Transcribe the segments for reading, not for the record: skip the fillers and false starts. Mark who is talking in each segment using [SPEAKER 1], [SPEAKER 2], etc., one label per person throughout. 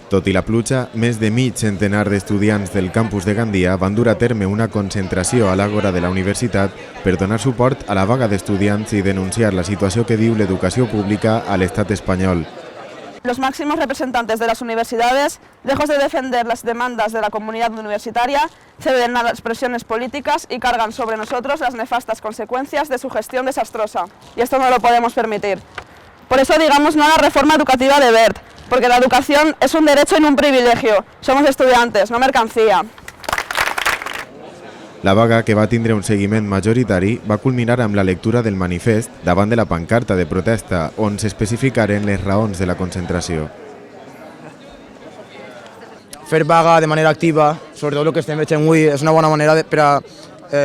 [SPEAKER 1] Tot i la pluja, més de mig centenar d'estudiants del campus de Gandia van dur a terme una concentració a l'Àgora de la universitat per donar suport a la vaga d'estudiants i denunciar la situació que viu l'educació pública a l'estat espanyol.
[SPEAKER 2] Los máximos representantes de las universidades, lejos de defender las demandas de la comunidad universitaria, ceden a las presiones políticas y cargan sobre nosotros las nefastas consecuencias de su gestión desastrosa. Y esto no lo podemos permitir. Por eso digamos no a la reforma educativa de Wert, porque la educación es un derecho y no un privilegio. Somos estudiantes, no mercancía.
[SPEAKER 1] La vaga, que va tindre un seguiment majoritari, va culminar amb la lectura del manifest davant de la pancarta de protesta on s'especificaren les raons de la concentració.
[SPEAKER 3] Fer vaga de manera activa, sobretot el que estem veient avui, és una bona manera per a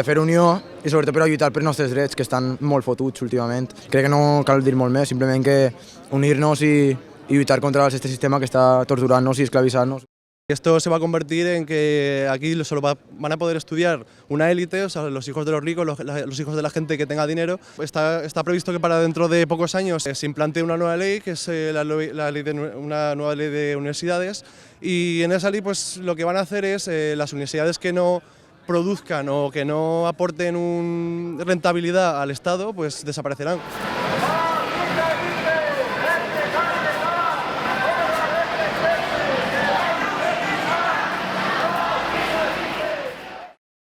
[SPEAKER 3] fer unió i sobretot per a lluitar per els nostres drets, que estan molt fotuts últimament. Crec que no cal dir molt més, simplement que unir-nos i lluitar contra este sistema que está torturarnos y esclavizarnos.
[SPEAKER 4] Esto se va a convertir en que aquí solo van a poder estudiar una élite, o sea, los hijos de los ricos, los hijos de la gente que tenga dinero. Está previsto que para dentro de pocos años se implante una nueva ley, que es una nueva ley de universidades, y en esa ley pues, lo que van a hacer es las universidades que no produzcan o que no aporten rentabilidad al Estado, pues desaparecerán.